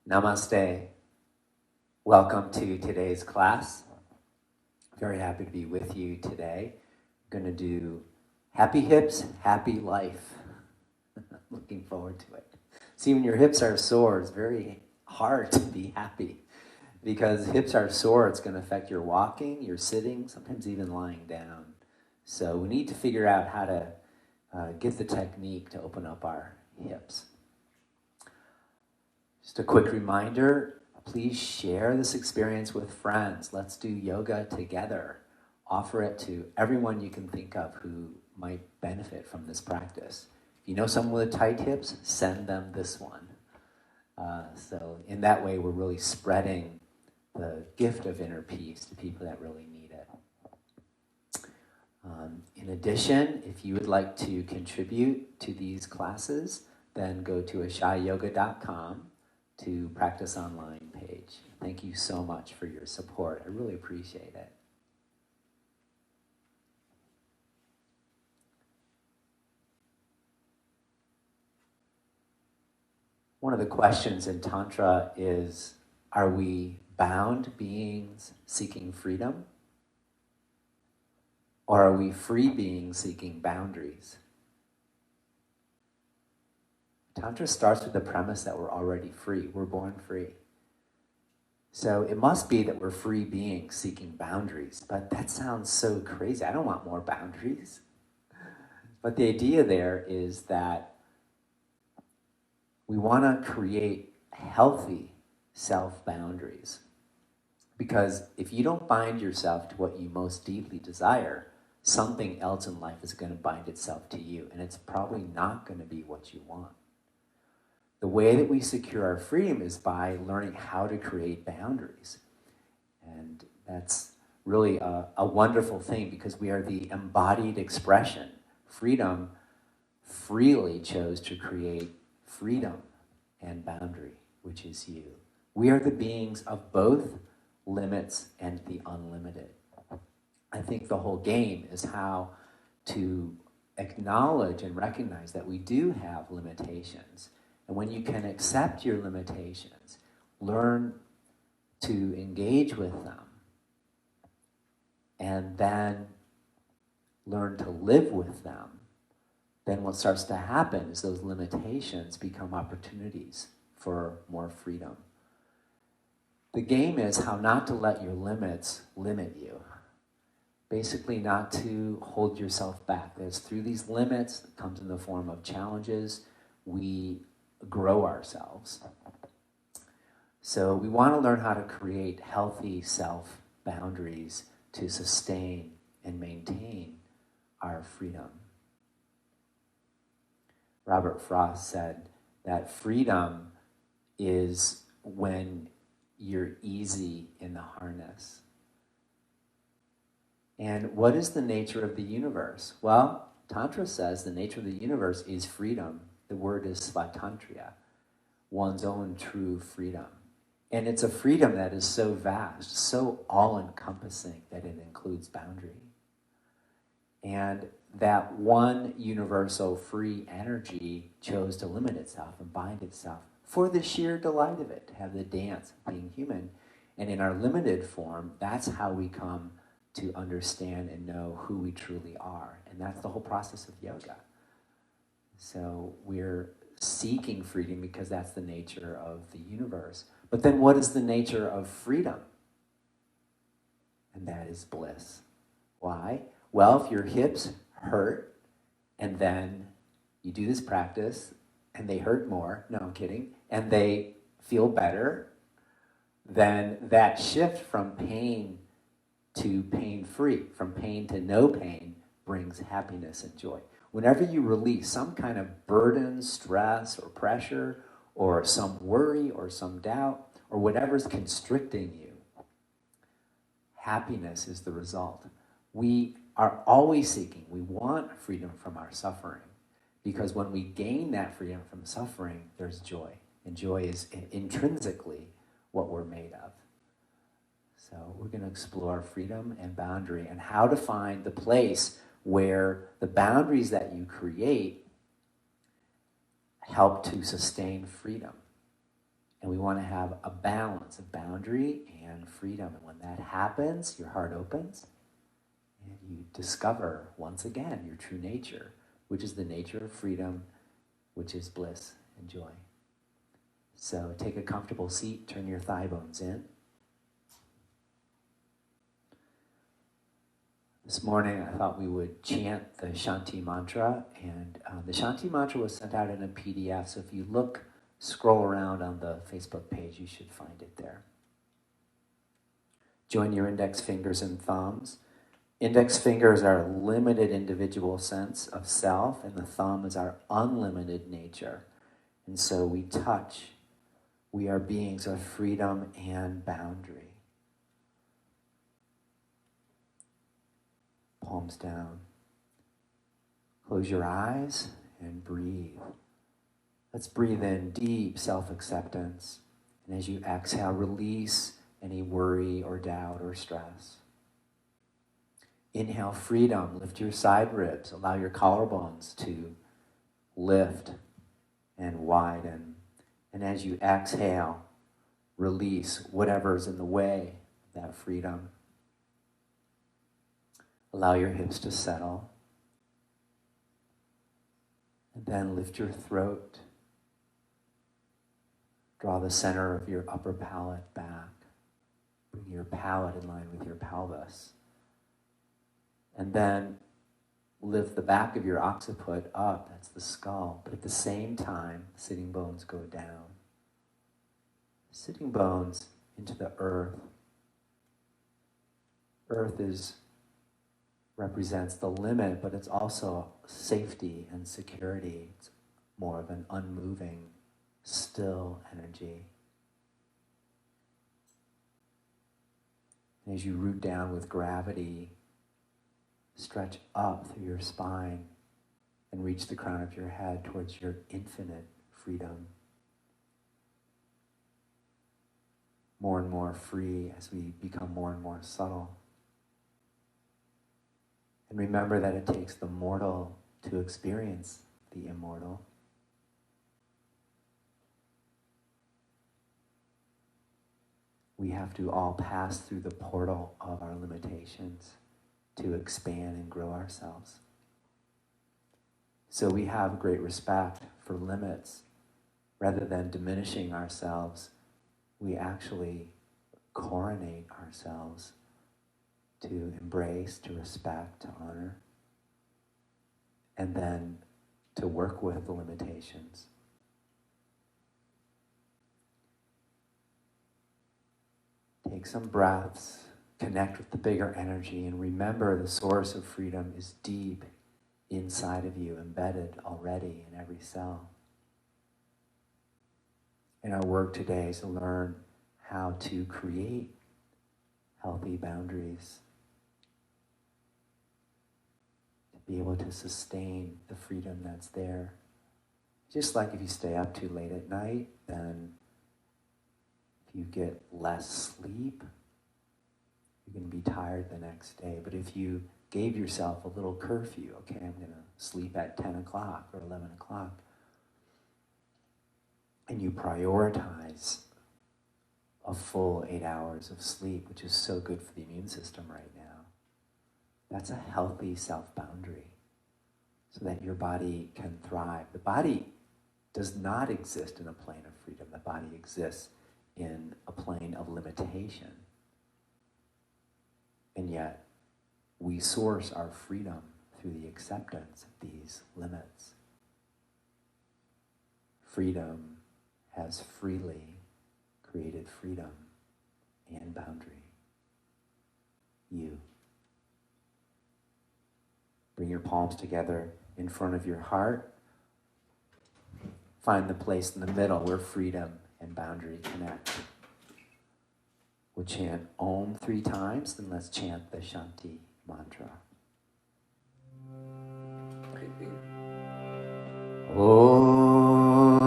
Namaste. Welcome to today's class. Very happy to be with you today. I'm going to do happy hips, happy life. Looking forward to it. See, when your hips are sore, it's very hard to be happy because hips are sore. It's going to affect your walking, your sitting, sometimes even lying down. So we need to figure out how to get the technique to open up our hips. Just a quick reminder, please share this experience with friends. Let's do yoga together. Offer it to everyone you can think of who might benefit from this practice. If you know someone with tight hips, send them this one. So in that way, we're really spreading the gift of inner peace to people that really need it. In addition, if you would like to contribute to these classes, then go to ashayayoga.com to Practice Online page. Thank you so much for your support. I really appreciate it. One of the questions in Tantra is, are we bound beings seeking freedom? Or are we free beings seeking boundaries? Tantra starts with the premise that we're already free. We're born free. So it must be that we're free beings seeking boundaries. But that sounds so crazy. I don't want more boundaries. But the idea there is that we want to create healthy self-boundaries. Because if you don't bind yourself to what you most deeply desire, something else in life is going to bind itself to you. And it's probably not going to be what you want. The way that we secure our freedom is by learning how to create boundaries. And that's really a wonderful thing because we are the embodied expression. Freedom freely chose to create freedom and boundary, which is you. We are the beings of both limits and the unlimited. I think the whole game is how to acknowledge and recognize that we do have limitations. And when you can accept your limitations, learn to engage with them, and then learn to live with them, then what starts to happen is those limitations become opportunities for more freedom. The game is how not to let your limits limit you. Basically not to hold yourself back. It's through these limits, it comes in the form of challenges, we grow ourselves. So we want to learn how to create healthy self-boundaries to sustain and maintain our freedom. Robert Frost said that freedom is when you're easy in the harness. And what is the nature of the universe? Well, Tantra says the nature of the universe is freedom. The word is svatantriya, one's own true freedom. And it's a freedom that is so vast, so all-encompassing that it includes boundary. And that one universal free energy chose to limit itself and bind itself for the sheer delight of it, to have the dance of being human. And in our limited form, that's how we come to understand and know who we truly are. And that's the whole process of yoga. So we're seeking freedom because that's the nature of the universe. But then what is the nature of freedom? And that is bliss. Why? Well, if your hips hurt and then you do this practice and they hurt more, no, I'm kidding, and they feel better, then that shift from pain to pain-free, from pain to no pain, brings happiness and joy. Whenever you release some kind of burden, stress, or pressure, or some worry, or some doubt, or whatever's constricting you, happiness is the result. We are always seeking, we want freedom from our suffering, because when we gain that freedom from suffering, there's joy. And joy is intrinsically what we're made of. So we're going to explore freedom and boundary and how to find the place where the boundaries that you create help to sustain freedom. And we want to have a balance of boundary and freedom. And when that happens, your heart opens and you discover once again your true nature, which is the nature of freedom, which is bliss and joy. So take a comfortable seat, turn your thigh bones in. This morning I thought we would chant the Shanti mantra, and the Shanti mantra was sent out in a PDF, so if you scroll around on the Facebook page, you should find it there. Join your index fingers and thumbs. Index finger is our limited individual sense of self, and the thumb is our unlimited nature. And so we touch. We are beings of freedom and boundary. Palms down. Close your eyes and breathe. Let's breathe in deep self-acceptance. And as you exhale, release any worry or doubt or stress. Inhale freedom, lift your side ribs, allow your collarbones to lift and widen. And as you exhale, release whatever's in the way of that freedom. Allow your hips to settle. And then lift your throat. Draw the center of your upper palate back. Bring your palate in line with your pelvis. And then lift the back of your occiput up, that's the skull. But at the same time, sitting bones go down. Sitting bones into the earth. Earth represents the limit, but it's also safety and security. It's more of an unmoving, still energy. And as you root down with gravity, stretch up through your spine and reach the crown of your head towards your infinite freedom. More and more free as we become more and more subtle. And remember that it takes the mortal to experience the immortal. We have to all pass through the portal of our limitations to expand and grow ourselves. So we have great respect for limits. Rather than diminishing ourselves, we actually coronate ourselves to embrace, to respect, to honor, and then to work with the limitations. Take some breaths, connect with the bigger energy, and remember the source of freedom is deep inside of you, embedded already in every cell. And our work today is to learn how to create healthy boundaries, to be able to sustain the freedom that's there. Just like if you stay up too late at night, then if you get less sleep, you're going to be tired the next day. But if you gave yourself a little curfew, okay, I'm going to sleep at 10 o'clock or 11 o'clock, and you prioritize a full 8 hours of sleep, which is so good for the immune system right now, that's a healthy self-boundary so that your body can thrive. The body does not exist in a plane of freedom. The body exists in a plane of limitation. And yet, we source our freedom through the acceptance of these limits. Freedom has freely created freedom and boundary. You. Bring your palms together in front of your heart. Find the place in the middle where freedom and boundary connect. We'll chant Om 3 times, then let's chant the Shanti mantra. Om.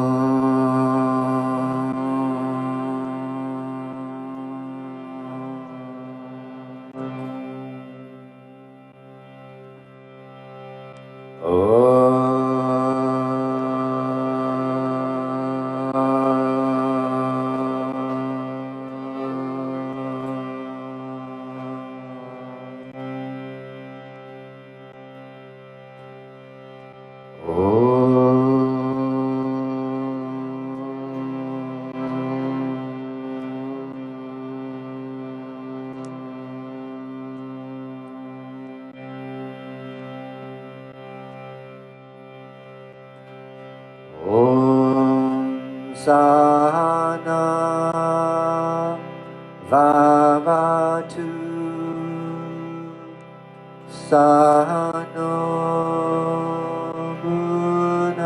Sana Vavatu Sano Bhunaktu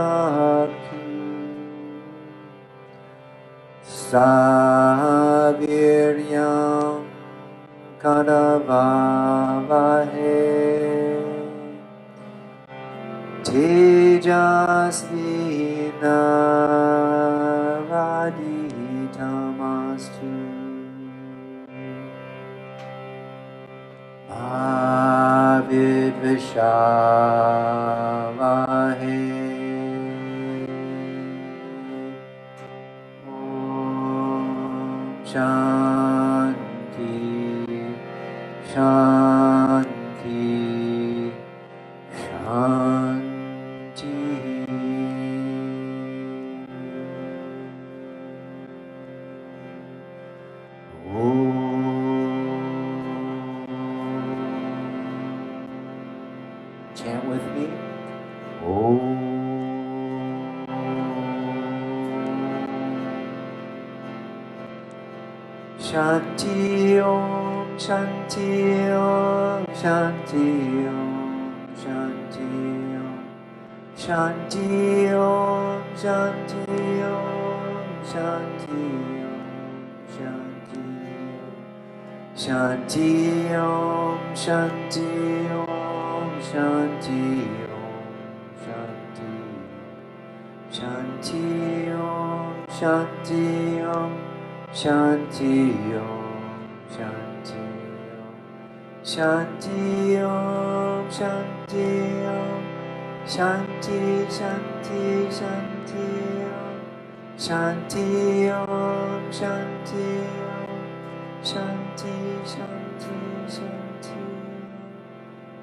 Saviryam Kadavavahe Tejasvinavaditamastu Avidvishavahe Om Shanti Shanti Shanti. Chant with me. Om. Shanti Om, Shanti Om, Shanti Om, Shanti Om, Shanti Om, Shanti Om, Shanti Om, Shanti Om, Shanti Om, Shanti Om, Shanti Om, Shanti Om, Shanti Om, Shanti Om, Shanti Om, Shanti Om, Shanti, Shanti, Shanti Om, Shanti Om, Shanti Om, Shanti, Shanti, Shanti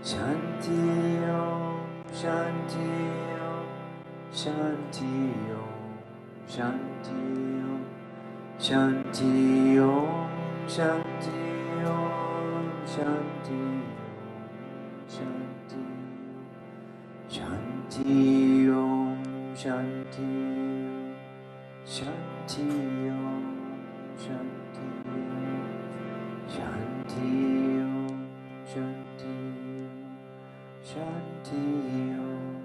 Om, Shanti Om, Shanti Om, Shanti Om, Shanti Om, Shanti Om, Shanti Om, Shanti Om, Shanti Om, Shanti Om, Shanti Om, Shanti Om, Shanti Om, Shanti Om, Shanti Om, Shanti Om,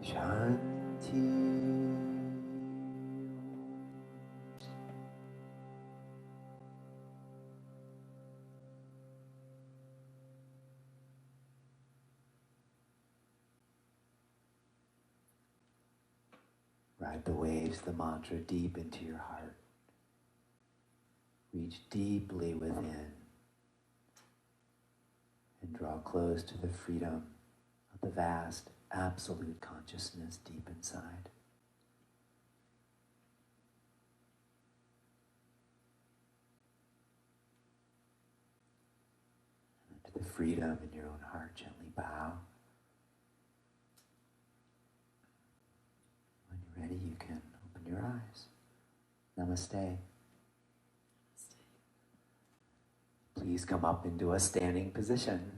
Shanti. Ride the waves, the mantra deep into your heart. Reach deeply within and draw close to the freedom of the vast, absolute consciousness deep inside. And to the freedom in your own heart, gently bow. When you're ready, you can open your eyes. Namaste. Please come up into a standing position.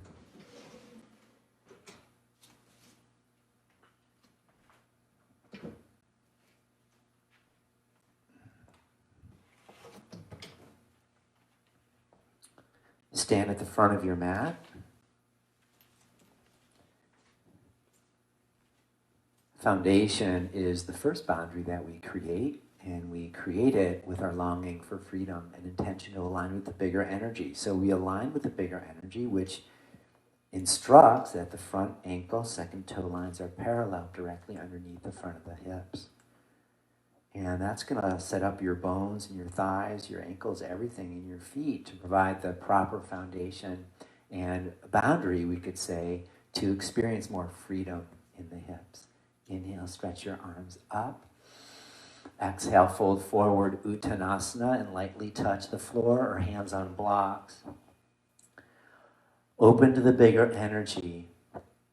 Stand at the front of your mat. Foundation is the first boundary that we create, and we create it with our longing for freedom and intention to align with the bigger energy. So we align with the bigger energy, which instructs that the front ankle, second toe lines are parallel directly underneath the front of the hips. And that's going to set up your bones and your thighs, your ankles, everything in your feet to provide the proper foundation and boundary, we could say, to experience more freedom in the hips. Inhale, stretch your arms up. Exhale, fold forward, Uttanasana, and lightly touch the floor or hands on blocks. Open to the bigger energy.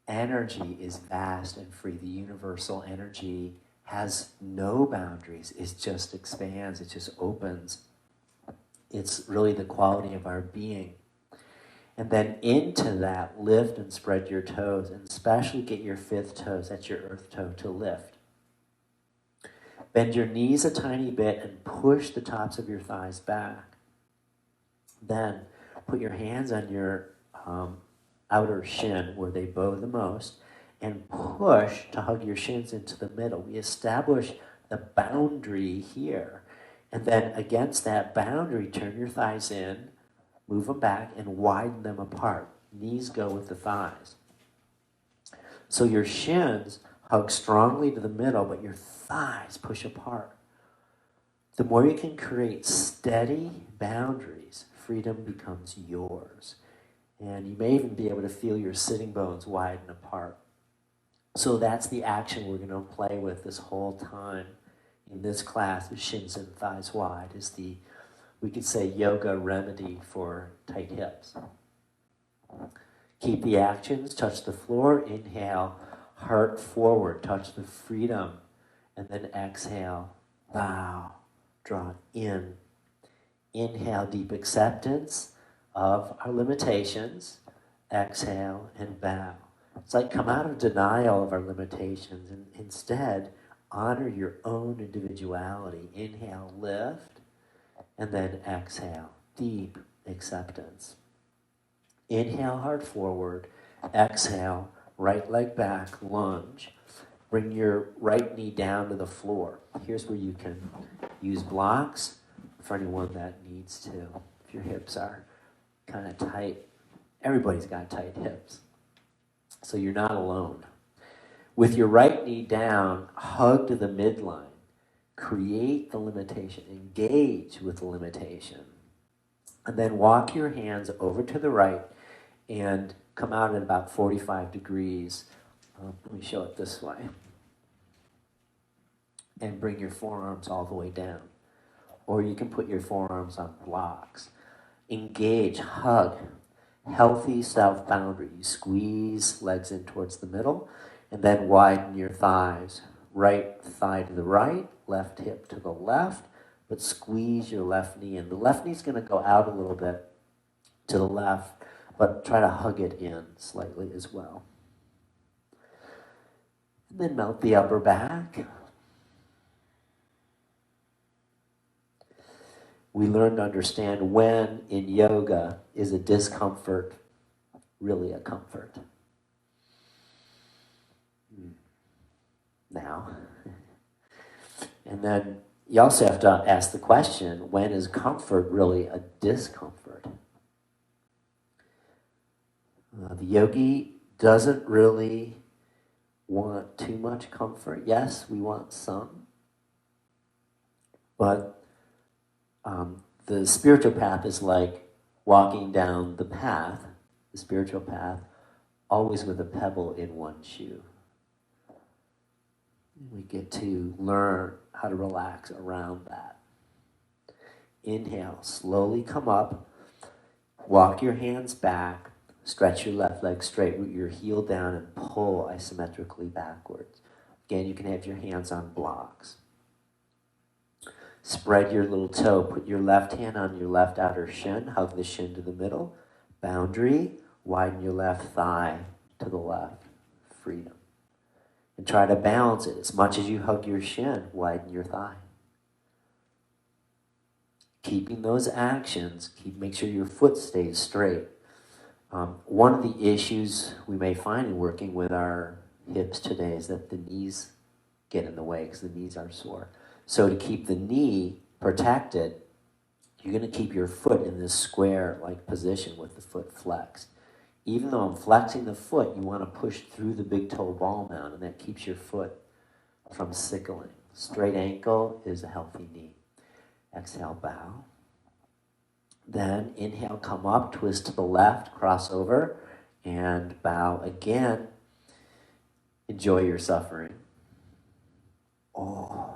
Energy is vast and free. The universal energy has no boundaries. It just expands. It just opens. It's really the quality of our being. And then into that, lift and spread your toes, and especially get your fifth toes, that's your earth toe, to lift. Bend your knees a tiny bit and push the tops of your thighs back. Then put your hands on your outer shin where they bow the most and push to hug your shins into the middle. We establish the boundary here. And then against that boundary, turn your thighs in, move them back, and widen them apart. Knees go with the thighs. So your shins hug strongly to the middle, but your thighs push apart. The more you can create steady boundaries, freedom becomes yours. And you may even be able to feel your sitting bones widen apart. So that's the action we're going to play with this whole time in this class, is shins and thighs wide, is the, we could say, yoga remedy for tight hips. Keep the actions, touch the floor, inhale, heart forward, touch the freedom, and then exhale, bow, draw in. Inhale, deep acceptance of our limitations, exhale, and bow. It's like come out of denial of our limitations and instead honor your own individuality. Inhale, lift, and then exhale, deep acceptance. Inhale, heart forward, exhale, right leg back, lunge. Bring your right knee down to the floor. Here's where you can use blocks for anyone that needs to. If your hips are kind of tight, everybody's got tight hips, so you're not alone. With your right knee down, hug to the midline. Create the limitation. Engage with the limitation. And then walk your hands over to the right and come out at about 45 degrees. Let me show it this way. And bring your forearms all the way down. Or you can put your forearms on blocks. Engage, hug. Healthy self-boundary. You squeeze legs in towards the middle and then widen your thighs. Right thigh to the right, left hip to the left, but squeeze your left knee in. The left knee's going to go out a little bit to the left, but try to hug it in slightly as well. And then melt the upper back. We learn to understand when in yoga is a discomfort really a comfort. Now. And then you also have to ask the question, when is comfort really a discomfort? The yogi doesn't really want too much comfort. Yes, we want some. But the spiritual path is like walking down the path, the spiritual path, always with a pebble in one shoe. We get to learn how to relax around that. Inhale, slowly come up, walk your hands back, stretch your left leg straight, root your heel down and pull isometrically backwards. Again, you can have your hands on blocks. Spread your little toe, put your left hand on your left outer shin, hug the shin to the middle. Boundary, widen your left thigh to the left, freedom. And try to balance it. As much as you hug your shin, widen your thigh. Keeping those actions, make sure your foot stays straight. One of the issues we may find in working with our hips today is that the knees get in the way because the knees are sore. So to keep the knee protected, you're going to keep your foot in this square-like position with the foot flexed. Even though I'm flexing the foot, you want to push through the big toe ball mound, and that keeps your foot from sickling. Straight ankle is a healthy knee. Exhale, bow. Then inhale, come up, twist to the left, cross over, and bow again. Enjoy your suffering. Oh.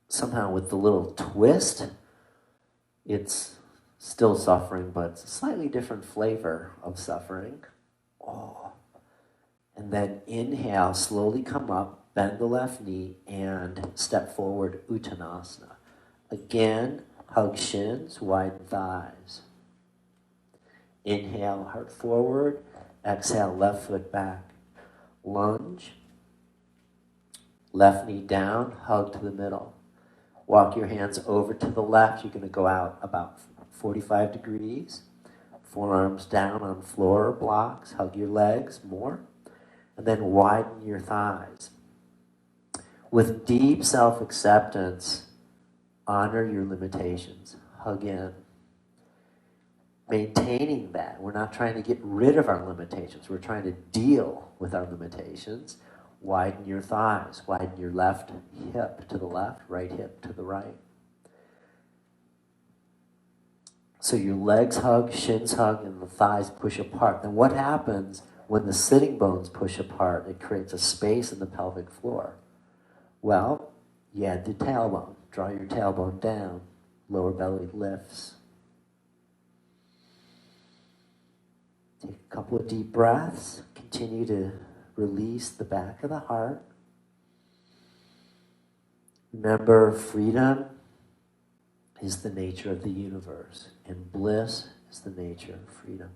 Somehow with the little twist, it's still suffering, but it's a slightly different flavor of suffering. Oh. And then inhale, slowly come up, bend the left knee, and step forward, Uttanasana. Again, Hug shins, widen thighs. Inhale, heart forward. Exhale, left foot back. Lunge. Left knee down, hug to the middle. Walk your hands over to the left. You're going to go out about 45 degrees. Forearms down on floor or blocks. Hug your legs more. And then widen your thighs. With deep self-acceptance, honor your limitations. Hug in. Maintaining that. We're not trying to get rid of our limitations. We're trying to deal with our limitations. Widen your thighs. Widen your left hip to the left, right hip to the right. So your legs hug, shins hug, and the thighs push apart. Then what happens when the sitting bones push apart? It creates a space in the pelvic floor. Well, you add the tailbone. Draw your tailbone down. Lower belly lifts. Take a couple of deep breaths. Continue to release the back of the heart. Remember, freedom is the nature of the universe, and bliss is the nature of freedom.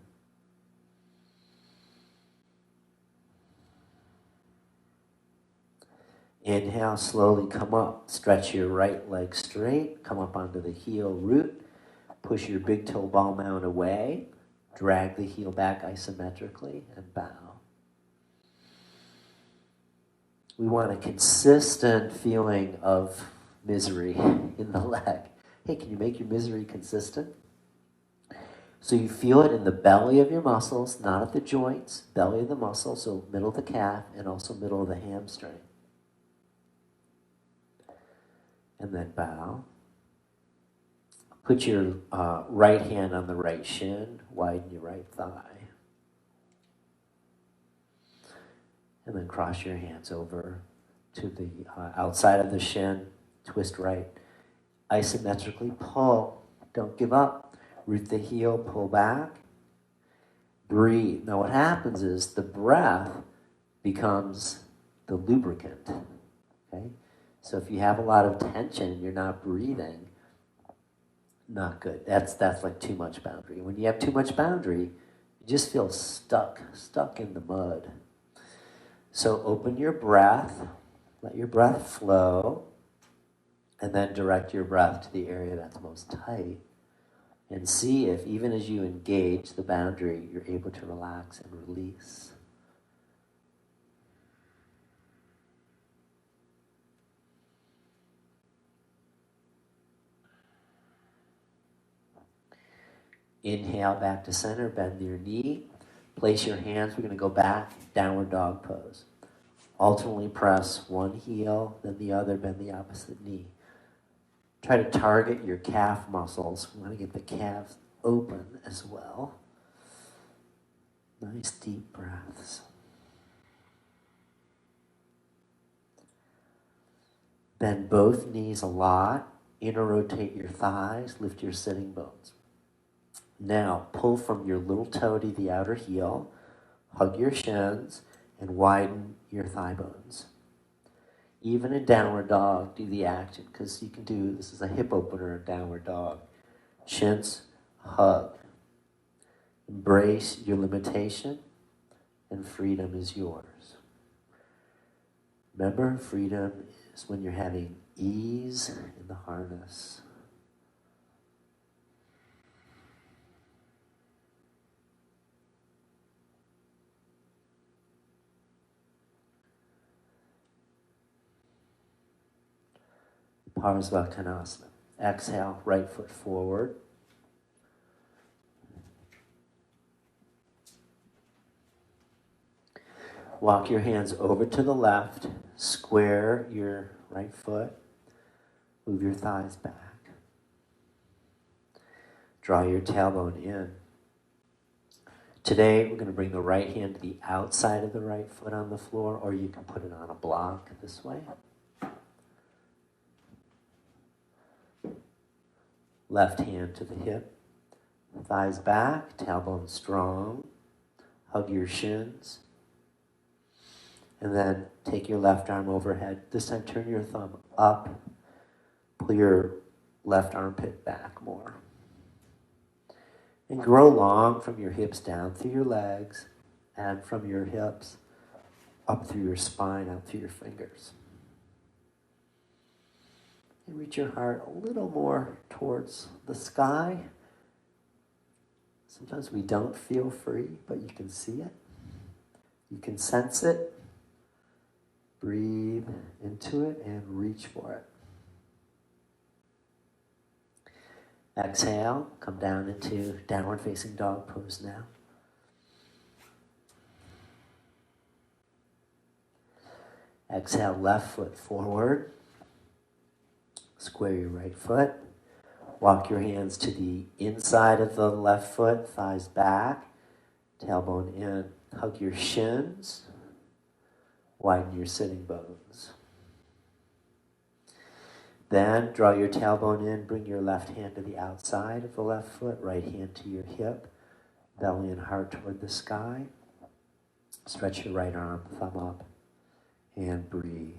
Inhale, slowly come up. Stretch your right leg straight. Come up onto the heel root. Push your big toe ball mound away. Drag the heel back isometrically and bow. We want a consistent feeling of misery in the leg. Hey, can you make your misery consistent? So you feel it in the belly of your muscles, not at the joints, belly of the muscle, so middle of the calf and also middle of the hamstring. And then bow. Put your right hand on the right shin, widen your right thigh. And then cross your hands over to the outside of the shin, twist right. Isometrically pull, don't give up. Root the heel, pull back. Breathe. Now what happens is the breath becomes the lubricant, okay? So if you have a lot of tension and you're not breathing, not good. That's like too much boundary. When you have too much boundary, you just feel stuck in the mud. So open your breath, let your breath flow, and then direct your breath to the area that's most tight. And see if, even as you engage the boundary, you're able to relax and release. Inhale back to center, bend your knee. Place your hands, we're going to go back, downward dog pose. Alternately press one heel, then the other, bend the opposite knee. Try to target your calf muscles. We want to get the calves open as well. Nice deep breaths. Bend both knees a lot. Inner rotate your thighs. Lift your sitting bones. Now, pull from your little toe to the outer heel. Hug your shins and widen your thigh bones. Even in downward dog, do the action, because you can do, this is a hip opener in downward dog. Shins, hug. Embrace your limitation, and freedom is yours. Remember, freedom is when you're having ease in the harness. Parsvakonasana. Exhale, right foot forward. Walk your hands over to the left. Square your right foot. Move your thighs back. Draw your tailbone in. Today, we're going to bring the right hand to the outside of the right foot on the floor, or you can put it on a block this way. Left hand to the hip. Thighs back, tailbone strong. Hug your shins. And then take your left arm overhead. This time turn your thumb up. Pull your left armpit back more. And grow long from your hips down through your legs and from your hips up through your spine, out through your fingers. And reach your heart a little more towards the sky. Sometimes we don't feel free, but you can see it. You can sense it. Breathe into it and reach for it. Exhale, come down into downward facing dog pose now. Exhale, left foot forward. Square your right foot. Walk your hands to the inside of the left foot, thighs back, tailbone in. Hug your shins. Widen your sitting bones. Then draw your tailbone in, bring your left hand to the outside of the left foot, right hand to your hip, belly and heart toward the sky. Stretch your right arm, thumb up, and breathe.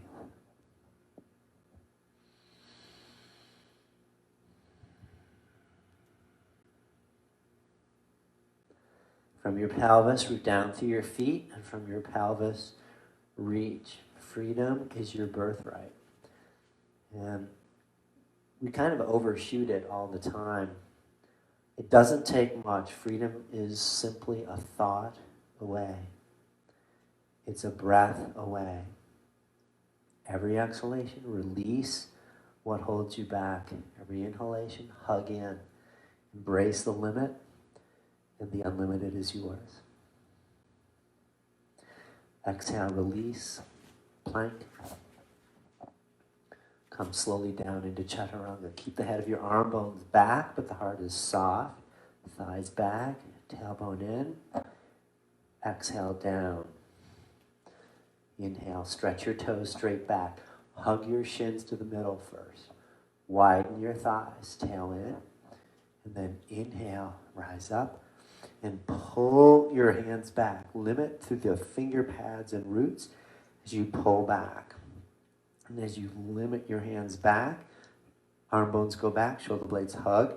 From your pelvis, root down through your feet, and from your pelvis, reach. Freedom is your birthright. And we kind of overshoot it all the time. It doesn't take much. Freedom is simply a thought away. It's a breath away. Every exhalation, release what holds you back. Every inhalation, hug in. Embrace the limit, and the unlimited is yours. Exhale, release, plank. Come slowly down into chaturanga. Keep the head of your arm bones back, but the heart is soft. Thighs back, tailbone in. Exhale, down. Inhale, stretch your toes straight back. Hug your shins to the middle first. Widen your thighs, tail in. And then inhale, rise up. And pull your hands back. Limit through the finger pads and roots as you pull back. And as you limit your hands back, arm bones go back, shoulder blades hug,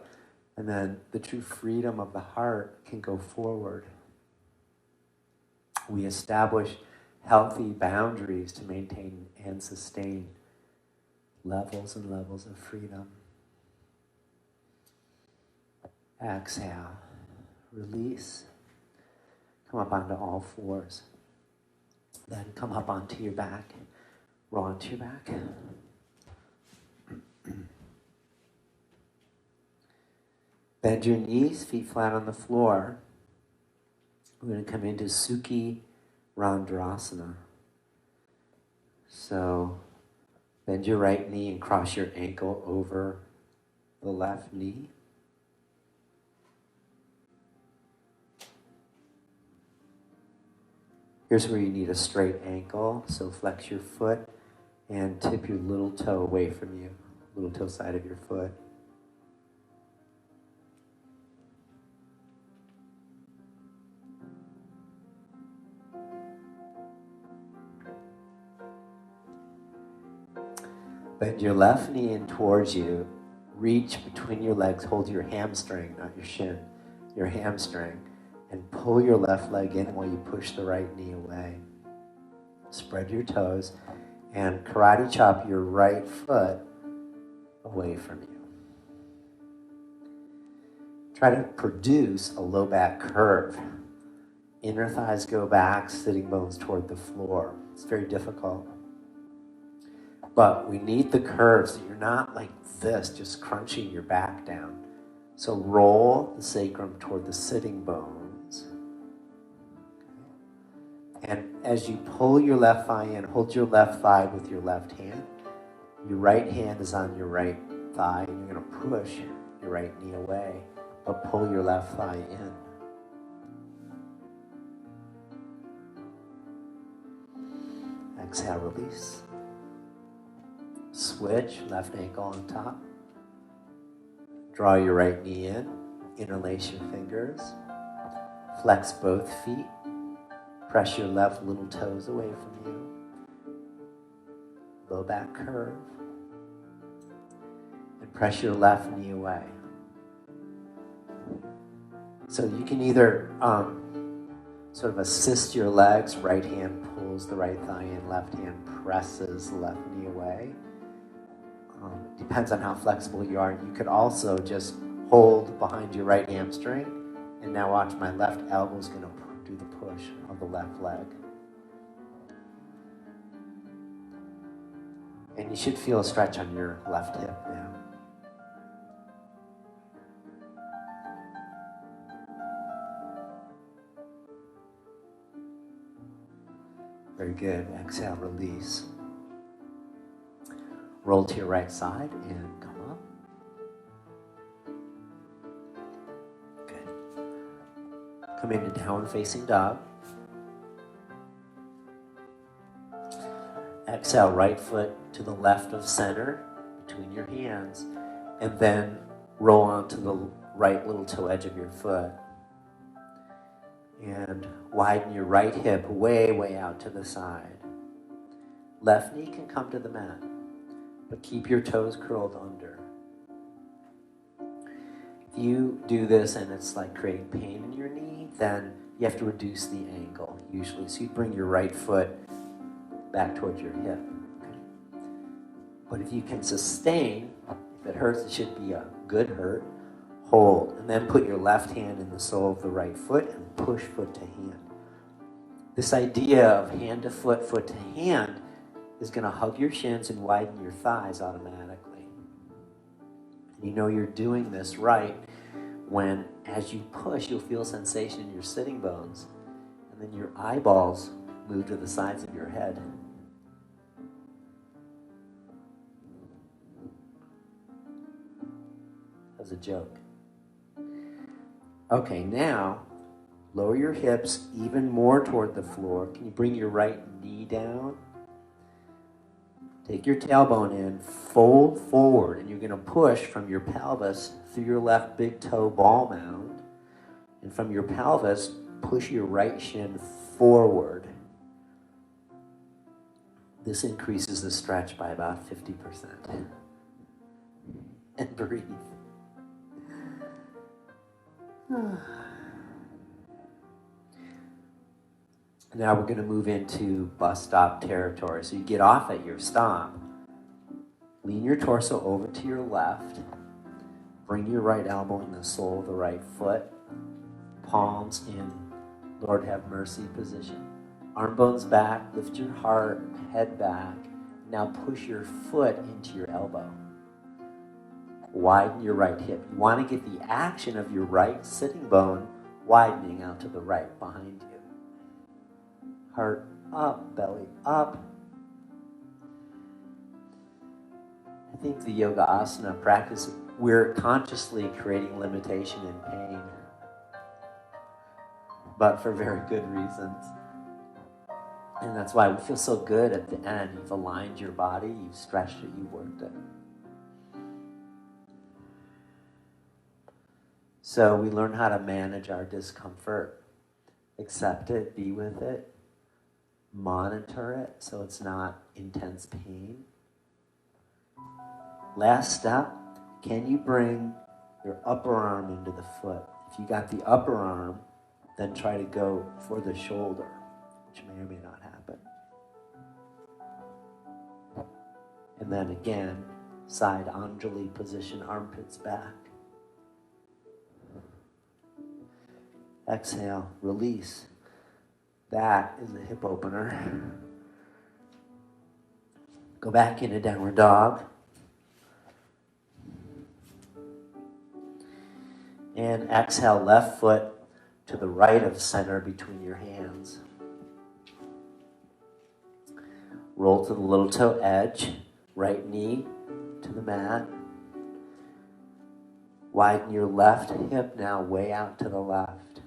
and then the true freedom of the heart can go forward. We establish healthy boundaries to maintain and sustain levels and levels of freedom. Exhale, release, come up onto all fours. Then come up onto your back. Roll onto your back. Bend your knees, feet flat on the floor. We're going to come into Sukhi Randrasana. So bend your right knee and cross your ankle over the left knee. Here's where you need a straight ankle. So flex your foot and tip your little toe away from you, little toe side of your foot. Bend your left knee in towards you. Reach between your legs. Hold your hamstring, not your shin, your hamstring. And pull your left leg in while you push the right knee away. Spread your toes and karate chop your right foot away from you. Try to produce a low back curve. Inner thighs go back, sitting bones toward the floor. It's very difficult. But we need the curve so you're not like this, just crunching your back down. So roll the sacrum toward the sitting bones. And as you pull your left thigh in, hold your left thigh with your left hand. Your right hand is on your right thigh, and you're going to push your right knee away, but pull your left thigh in. Exhale, release. Switch, left ankle on top. Draw your right knee in, interlace your fingers. Flex both feet. Press your left little toes away from you. Low back curve. and press your left knee away. So you can either sort of assist your legs. Right hand pulls the right thigh in, left hand presses the left knee away. Depends on how flexible you are. You could also just hold behind your right hamstring, and now watch, my left elbow is going to do the push of the left leg. And you should feel a stretch on your left hip now. Very good. Exhale, release. Roll to your right side and come up. Good. Come into downward facing dog. Exhale, right foot to the left of center between your hands, and then roll onto the right little toe edge of your foot. And widen your right hip way, way out to the side. Left knee can come to the mat, but keep your toes curled under. If you do this and it's like creating pain in your knee, then you have to reduce the angle usually. So you bring your right foot back towards your hip. Okay? But if you can sustain, if it hurts, it should be a good hurt. Hold, and then put your left hand in the sole of the right foot and push foot to hand. This idea of hand to foot, foot to hand is going to hug your shins and widen your thighs automatically. And you know you're doing this right when, as you push, you'll feel sensation in your sitting bones, and then your eyeballs move to the sides of your head. That was a joke. Okay, now lower your hips even more toward the floor. Can you bring your right knee down? Take your tailbone in, fold forward, and you're going to push from your pelvis through your left big toe ball mound. And from your pelvis, push your right shin forward. This increases the stretch by about 50%. And breathe. Now we're going to move into bus stop territory. So you get off at your stop. Lean your torso over to your left. Bring your right elbow in the sole of the right foot. Palms in Lord have mercy position. Arm bones back. Lift your heart, head back. Now push your foot into your elbow. Widen your right hip. You want to get the action of your right sitting bone widening out to the right behind you. Heart up, belly up. I think the yoga asana practice, we're consciously creating limitation and pain, but for very good reasons. And that's why we feel so good at the end. You've aligned your body, you've stretched it, you've worked it. So we learn how to manage our discomfort, accept it, be with it, monitor it so it's not intense pain. Last step, can you bring your upper arm into the foot? If you got the upper arm, then try to go for the shoulder, which may or may not happen. And then again, side Anjali position, armpits back. Exhale, release. That is a hip opener. Go back into downward dog. And exhale, left foot to the right of center between your hands. Roll to the little toe edge. Right knee to the mat. Widen your left hip now way out to the left.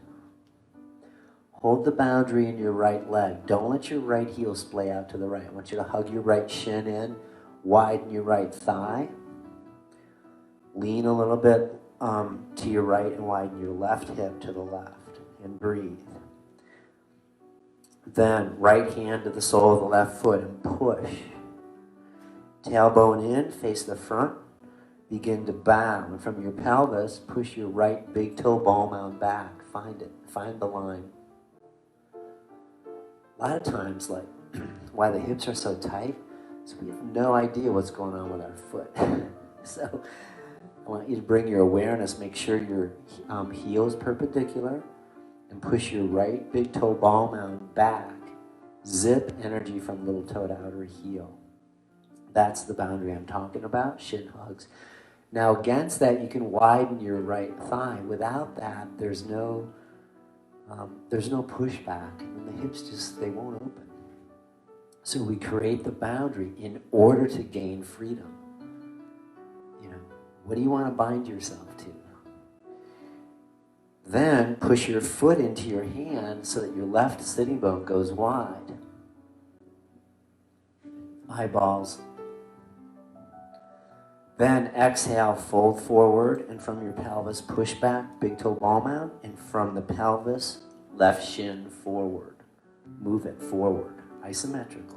Hold the boundary in your right leg. Don't let your right heel splay out to the right. I want you to hug your right shin in. Widen your right thigh. Lean a little bit to your right and widen your left hip to the left. And breathe. Then right hand to the sole of the left foot and push. Tailbone in, face the front. begin to bow. And from your pelvis, push your right big toe ball mound back. Find it. Find the line. A lot of times, like, why the hips are so tight is we have no idea what's going on with our foot. So I want you to bring your awareness, make sure your heel is perpendicular, and push your right big toe ball mound back. Zip energy from little toe to outer heel. That's the boundary I'm talking about, shin hugs. Now against that, you can widen your right thigh. Without that, there's no pushback, and the hips just, they won't open. So we create the boundary in order to gain freedom. You know, what do you want to bind yourself to? Then push your foot into your hand so that your left sitting bone goes wide. Eyeballs. Then exhale, fold forward, and from your pelvis, push back, big toe ball mound, and from the pelvis, left shin forward. Move it forward, isometrically.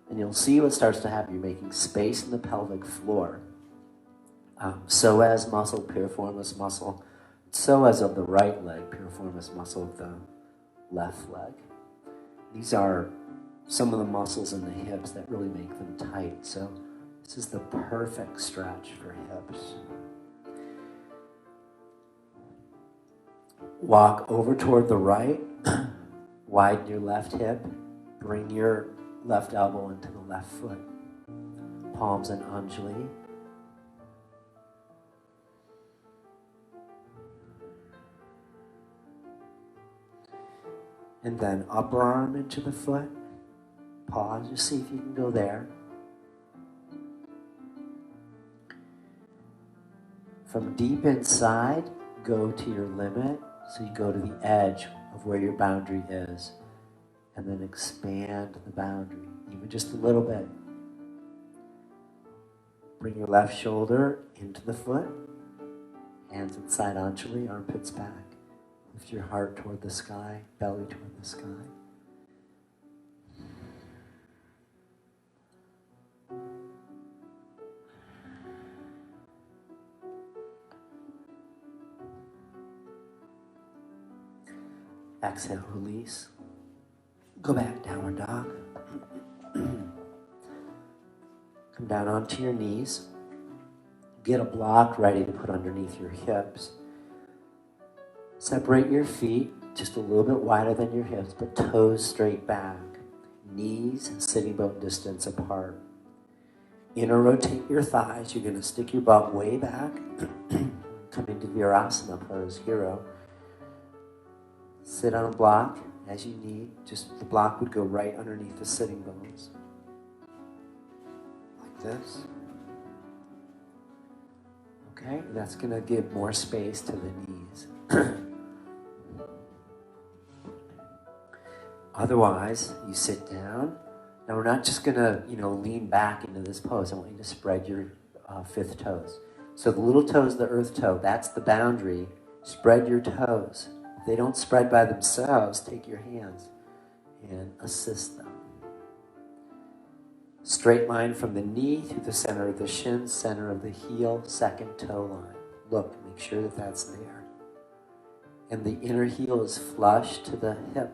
And you'll see what starts to happen. You're making space in the pelvic floor. Psoas muscle, piriformis muscle. Psoas of the right leg, piriformis muscle of the left leg. These are some of the muscles in the hips that really make them tight. So this is the perfect stretch for hips. Walk over toward the right, widen your left hip, bring your left elbow into the left foot. Palms in Anjali. And then upper arm into the foot. Pause, just see if you can go there. From deep inside, go to your limit. So you go to the edge of where your boundary is. And then expand the boundary, even just a little bit. Bring your left shoulder into the foot. Hands inside Anjali, armpits back. Lift your heart toward the sky, belly toward the sky. Exhale, release. Go back, downward dog. Come down onto your knees. Get a block ready to put underneath your hips. Separate your feet just a little bit wider than your hips, but toes straight back. Knees sitting bone distance apart. Inner rotate your thighs. You're going to stick your butt way back. Come into Virasana, pose, hero. Sit on a block as you need. Just the block would go right underneath the sitting bones. Like this. Okay, that's going to give more space to the knees. Otherwise, you sit down. Now we're not just going to, lean back into this pose. I want you to spread your fifth toes. So the little toe is the earth toe. That's the boundary. Spread your toes. If they don't spread by themselves, take your hands and assist them. Straight line from the knee through the center of the shin, center of the heel, second toe line. Look, make sure that that's there. And the inner heel is flush to the hip.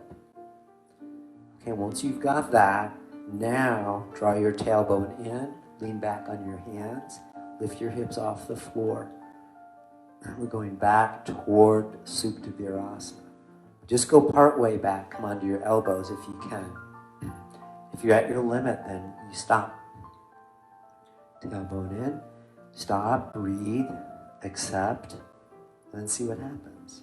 Okay, once you've got that, now draw your tailbone in, lean back on your hands, lift your hips off the floor. We're going back toward Supta Virasana. Just go part way back, come onto your elbows if you can. If you're at your limit, then you stop. Tailbone in, stop, breathe, accept, and then see what happens.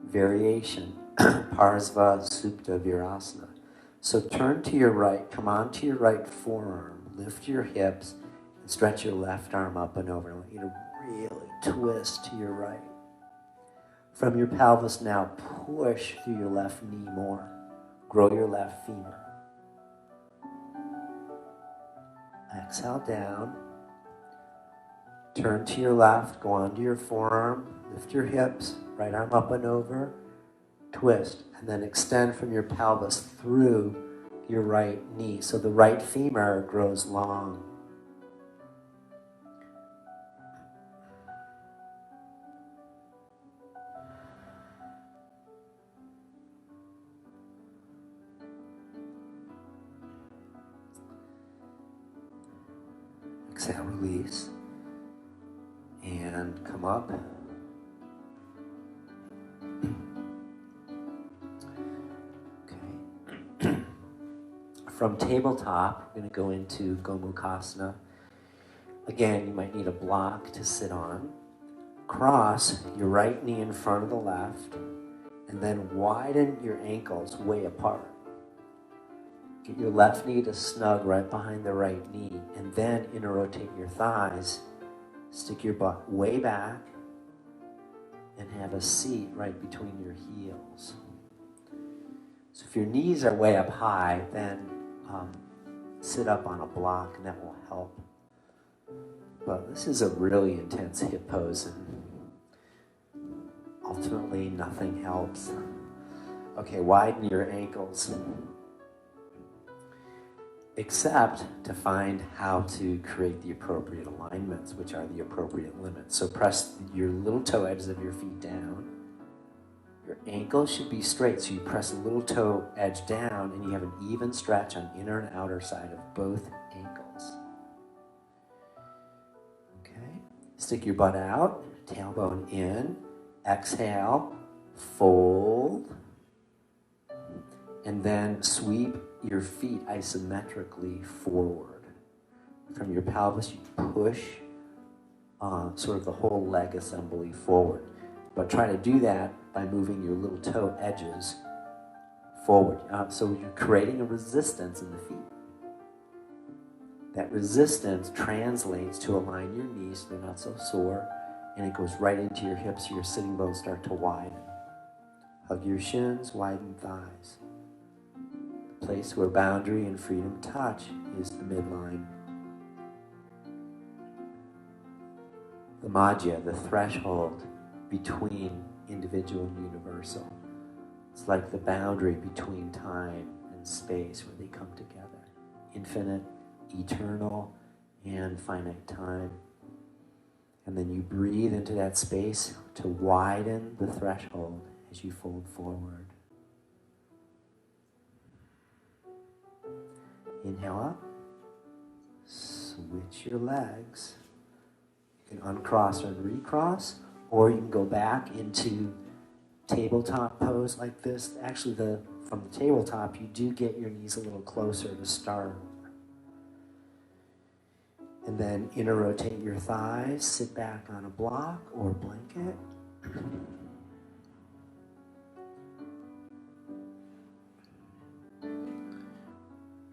Variation, Parsva Supta Virasana. So turn to your right, come onto your right forearm, lift your hips, and stretch your left arm up and over. I want you to really twist to your right. From your pelvis now, push through your left knee more. Grow your left femur. Exhale down. Turn to your left, go onto your forearm, lift your hips, right arm up and over, twist, and then extend from your pelvis through your right knee. So the right femur grows long. exhale, release. And come up. Okay. From tabletop, we're going to go into Gomukhasana. Again, you might need a block to sit on. Cross your right knee in front of the left, and then widen your ankles way apart. Get your left knee to snug right behind the right knee, and then interrotate your thighs. Stick your butt way back, and have a seat right between your heels. So if your knees are way up high, then sit up on a block, and that will help. But this is a really intense hip pose, and ultimately nothing helps. Okay, widen your ankles. Except to find how to create the appropriate alignments, which are the appropriate limits. So press your little toe edges of your feet down. Your ankles should be straight, so you press a little toe edge down and you have an even stretch on inner and outer side of both ankles. Okay, stick your butt out, tailbone in, exhale, fold, and then sweep your feet isometrically forward. From your pelvis, you push sort of the whole leg assembly forward. But try to do that by moving your little toe edges forward. So you're creating a resistance in the feet. That resistance translates to align your knees so they're not so sore, and it goes right into your hips so your sitting bones start to widen. Hug your shins, widen thighs. The place where boundary and freedom touch is the midline. The madhya, the threshold between individual and universal. It's like the boundary between time and space where they come together. Infinite, eternal, and finite time. And then you breathe into that space to widen the threshold as you fold forward. Inhale up. Switch your legs. You can uncross and recross, or you can go back into tabletop pose like this. Actually, from the tabletop, you do get your knees a little closer to start. And then interrotate your thighs, sit back on a block or blanket.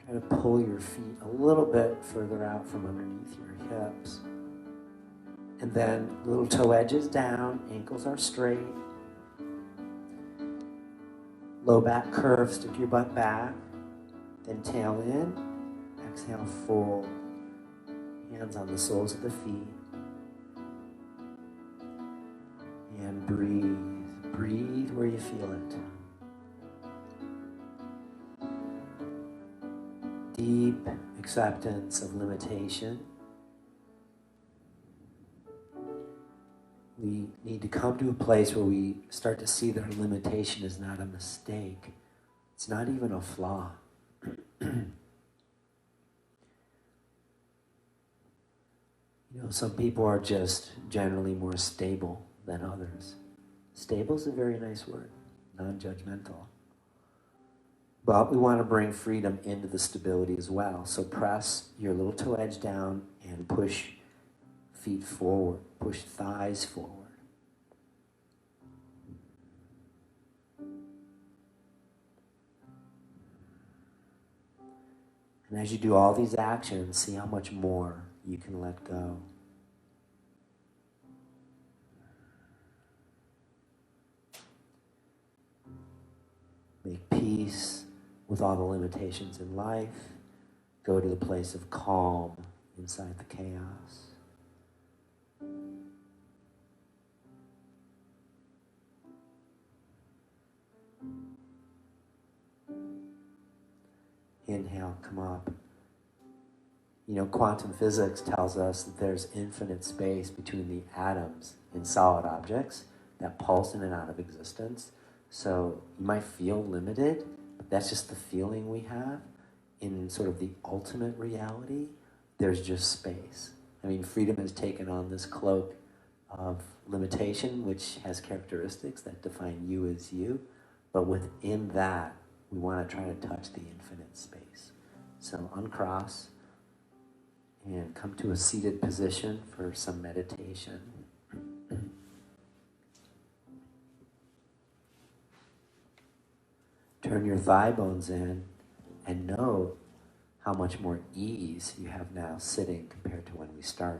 Try to pull your feet a little bit further out from underneath your hips. And then little toe edges down, ankles are straight. Low back curve, stick your butt back. Then tail in, exhale, fold. Hands on the soles of the feet. And breathe. Breathe where you feel it. Deep acceptance of limitation. We need to come to a place where we start to see that our limitation is not a mistake. It's not even a flaw. You know, some people are just generally more stable than others. Stable is a very nice word, non-judgmental. But we want to bring freedom into the stability as well. So press your little toe edge down and push feet forward, push thighs forward. And as you do all these actions, see how much more you can let go. Make peace with all the limitations in life. Go to the place of calm inside the chaos. Inhale, come up. You know, quantum physics tells us that there's infinite space between the atoms in solid objects that pulse in and out of existence. So you might feel limited, but that's just the feeling we have. In sort of the ultimate reality, there's just space. I mean, freedom has taken on this cloak of limitation, which has characteristics that define you as you. But within that, we want to try to touch the infinite space. So uncross and come to a seated position for some meditation. Turn your thigh bones in and know how much more ease you have now sitting compared to when we started.